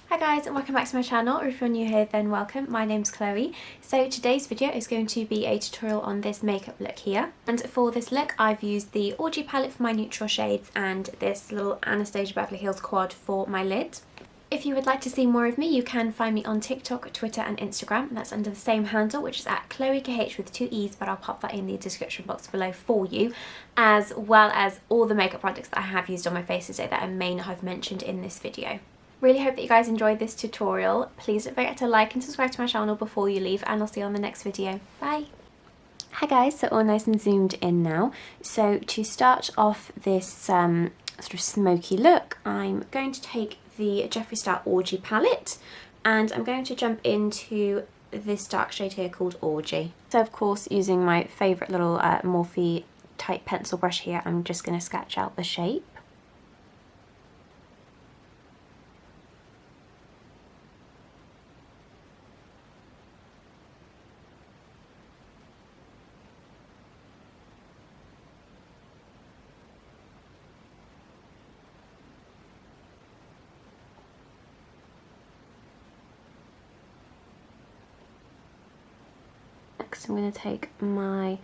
Hi guys and welcome back to my channel, or if you're new here then welcome. My name's Chloe. So today's video is going to be a tutorial on this makeup look here, and for this look I've used the Orgy palette for my neutral shades and this little Anastasia Beverly Hills quad for my lid. If you would like to see more of me, you can find me on TikTok, Twitter and Instagram, and that's under the same handle, which is at ChloeKH with 2 E's, but I'll pop that in the description box below for you, as well as all the makeup products that I have used on my face today that I may not have mentioned in this video. Really hope that you guys enjoyed this tutorial. Please don't forget to like and subscribe to my channel before you leave, and I'll see you on the next video. Bye! Hi guys, so all nice and zoomed in now. So to start off this sort of smoky look, I'm going to take the Jeffree Star Orgy palette and I'm going to jump into this dark shade here called Orgy. So of course, using my favourite little Morphe type pencil brush here, I'm just going to sketch out the shape. Next I'm going to take my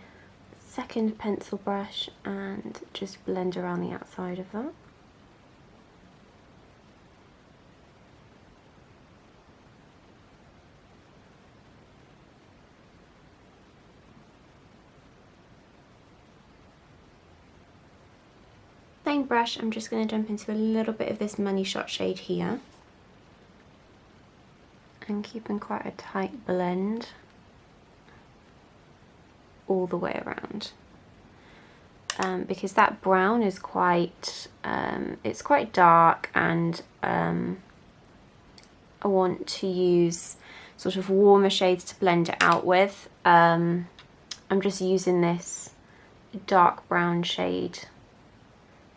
second pencil brush and just blend around the outside of that. Same brush, I'm just going to jump into a little bit of this Money Shot shade here and keeping quite a tight blend all the way around, because that brown is quite it's quite dark, and I want to use sort of warmer shades to blend it out with. I'm just using this dark brown shade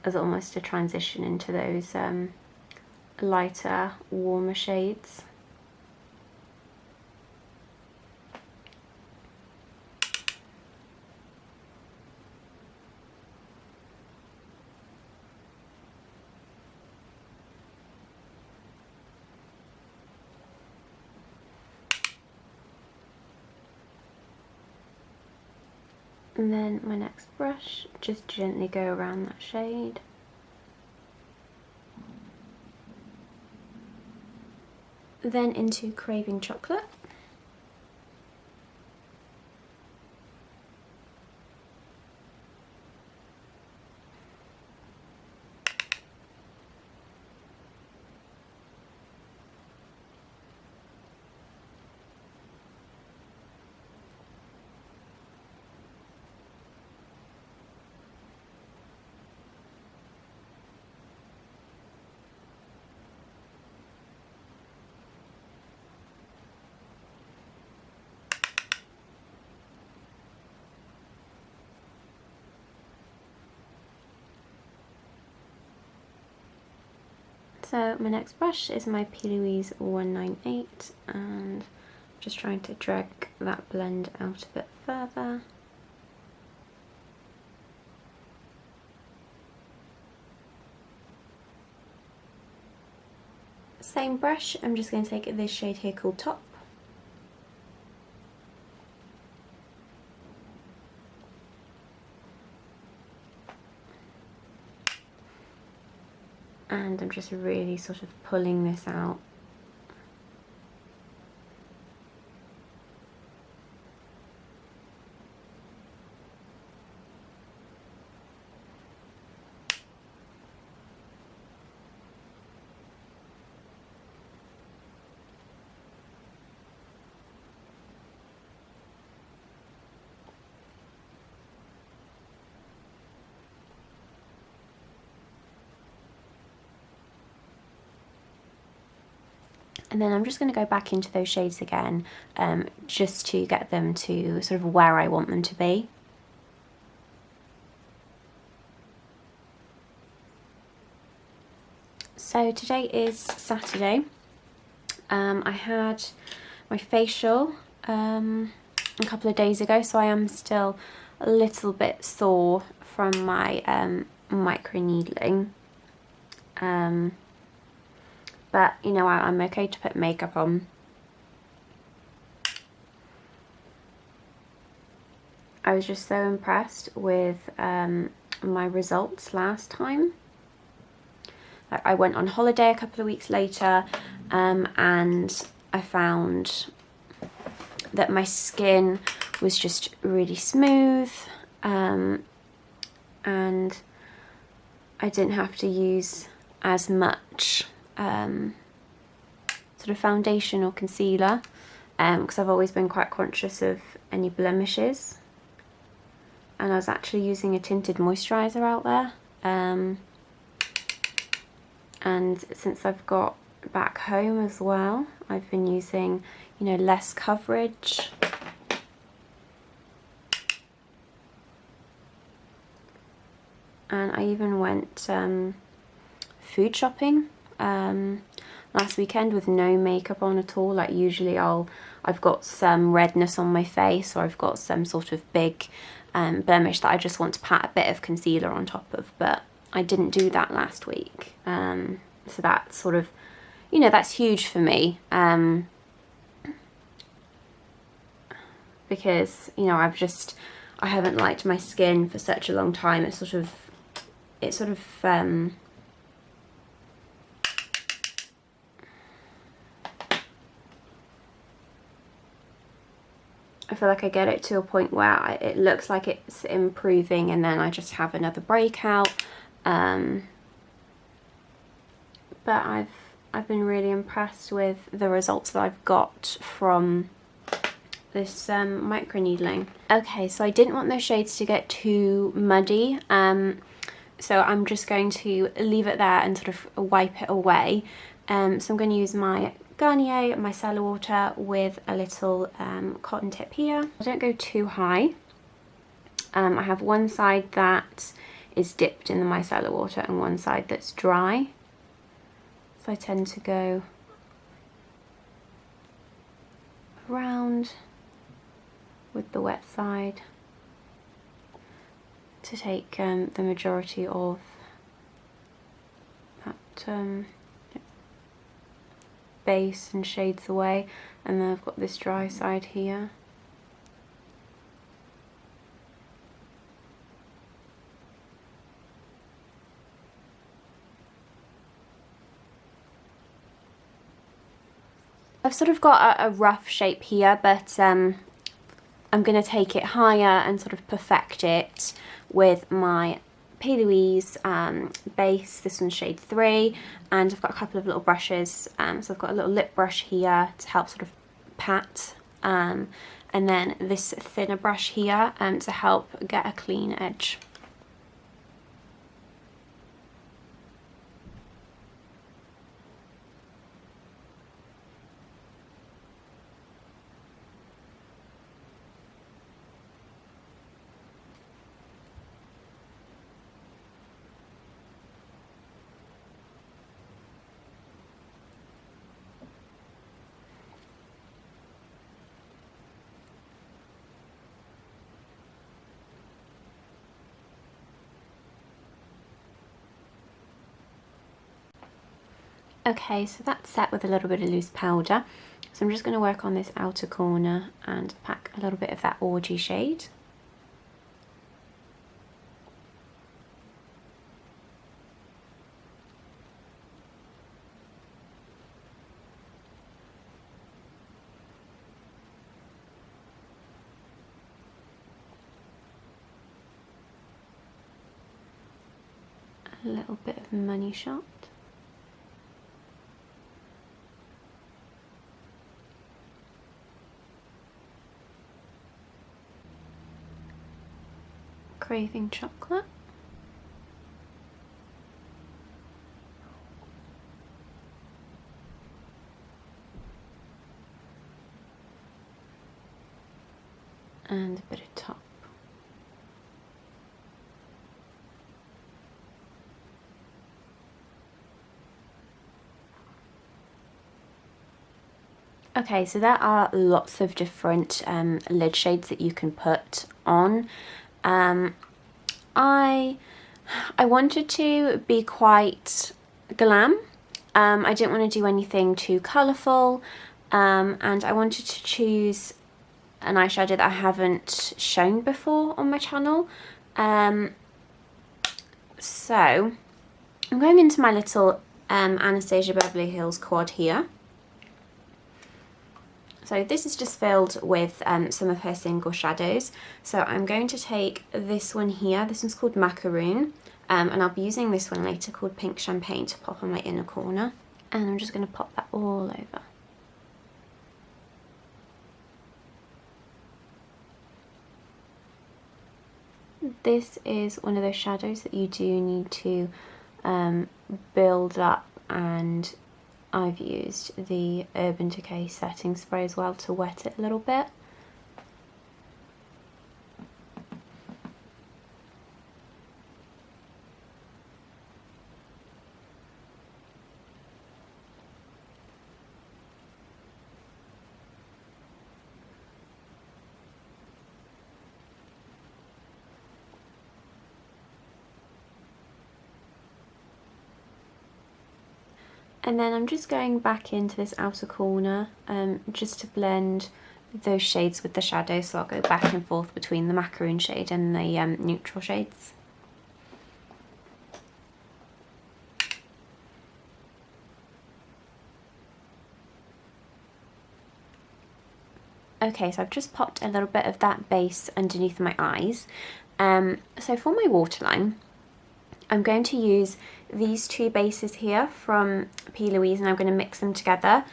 as almost a transition into those lighter, warmer shades. And then my next brush, just gently go around that shade. Then into Craving Chocolate. So my next brush is my Plouise 198, and just trying to drag that blend out a bit further. Same brush, I'm just going to take this shade here called Top. And I'm just really sort of pulling this out. And then I'm just going to go back into those shades again, just to get them to sort of where I want them to be. So today is Saturday. I had my facial a couple of days ago, so I am still a little bit sore from my micro needling. but you know, I'm okay to put makeup on. I was just so impressed with my results last time. Like, I went on holiday a couple of weeks later, and I found that my skin was just really smooth, and I didn't have to use as much sort of foundation or concealer, because I've always been quite conscious of any blemishes. And I was actually using a tinted moisturiser out there, and since I've got back home as well, I've been using, you know, less coverage. And I even went food shopping last weekend with no makeup on at all. Like, usually I've got some redness on my face, or I've got some sort of big blemish that I just want to pat a bit of concealer on top of, but I didn't do that last week. So that's sort of, you know, that's huge for me, because, you know, I haven't liked my skin for such a long time. It's sort of I feel like I get it to a point where it looks like it's improving, and then I just have another breakout. But I've been really impressed with the results that I've got from this micro needling. Okay, so I didn't want those shades to get too muddy, so I'm just going to leave it there and sort of wipe it away. So I'm going to use my Garnier micellar water with a little cotton tip here. I don't go too high. I have one side that is dipped in the micellar water and one side that's dry. So I tend to go around with the wet side to take the majority of that base and shades away, and then I've got this dry side here. I've sort of got a rough shape here, but I'm going to take it higher and sort of perfect it with my Plouise base. This one's shade 3, and I've got a couple of little brushes. So I've got a little lip brush here to help sort of pat, and then this thinner brush here to help get a clean edge. Okay, so that's set with a little bit of loose powder. So I'm just going to work on this outer corner and pack a little bit of that Orgy shade. A little bit of Money Shot. Craving Chocolate. And a bit of Top. Okay, so there are lots of different lid shades that you can put on. I wanted to be quite glam, I didn't want to do anything too colourful, and I wanted to choose an eyeshadow that I haven't shown before on my channel. So I'm going into my little Anastasia Beverly Hills quad here. So this is just filled with some of her single shadows. So I'm going to take this one here. This one's called Macaroon. And I'll be using this one later called Pink Champagne to pop on my inner corner. And I'm just going to pop that all over. This is one of those shadows that you do need to build up, and I've used the Urban Decay setting spray as well to wet it a little bit. And then I'm just going back into this outer corner just to blend those shades with the shadow. So I'll go back and forth between the Macaroon shade and the neutral shades. Okay, so I've just popped a little bit of that base underneath my eyes. So for my waterline, I'm going to use these two bases here from Plouise, and I'm going to mix them together.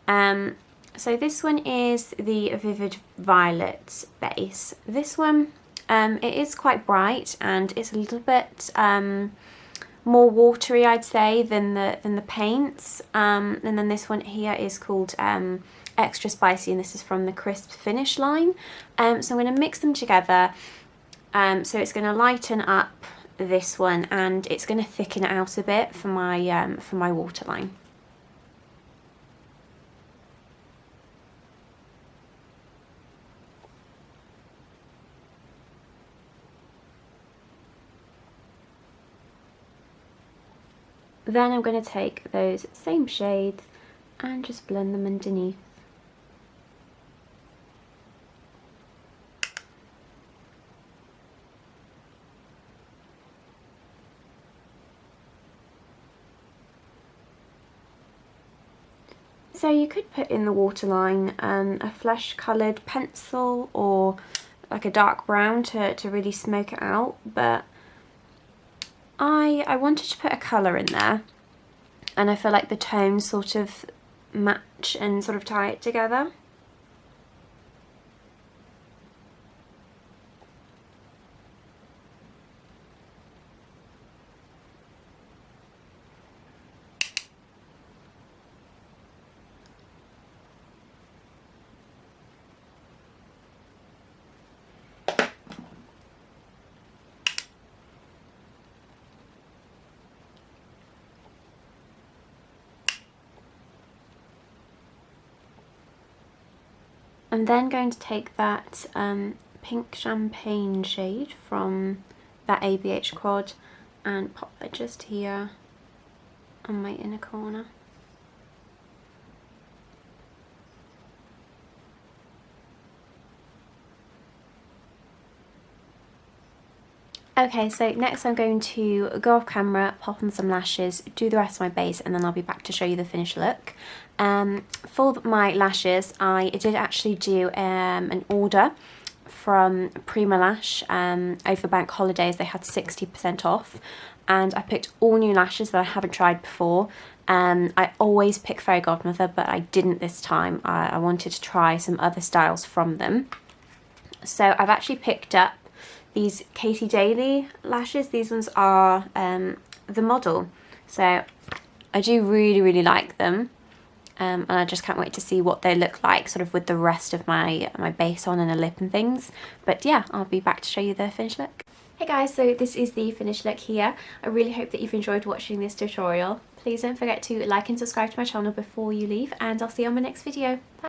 So this one is the Vivid Violet base. This one, it is quite bright and it's a little bit more watery, I'd say, than the paints. And then this one here is called Extra Spicy, and this is from the Crisp Finish line. So I'm going to mix them together. So it's going to lighten up this one, and it's going to thicken it out a bit for my waterline. Then I'm going to take those same shades and just blend them underneath. So you could put in the waterline a flesh coloured pencil or like a dark brown to really smoke it out, but I wanted to put a colour in there, and I feel like the tones sort of match and sort of tie it together. I'm then going to take that Pink Champagne shade from that ABH quad and pop that just here on my inner corner. Okay, so next I'm going to go off camera, pop on some lashes, do the rest of my base, and then I'll be back to show you the finished look. For my lashes, I did actually do an order from Primalash over bank holidays. They had 60% off, and I picked all new lashes that I haven't tried before. I always pick Fairy Godmother, but I didn't this time. I wanted to try some other styles from them. So I've actually picked up these Katie Daly lashes. These ones are the model, so I do really like them, and I just can't wait to see what they look like sort of with the rest of my base on and a lip and things. But yeah, I'll be back to show you the finished look. Hey guys, so this is the finished look here. I really hope that you've enjoyed watching this tutorial. Please don't forget to like and subscribe to my channel before you leave, and I'll see you on my next video. Bye.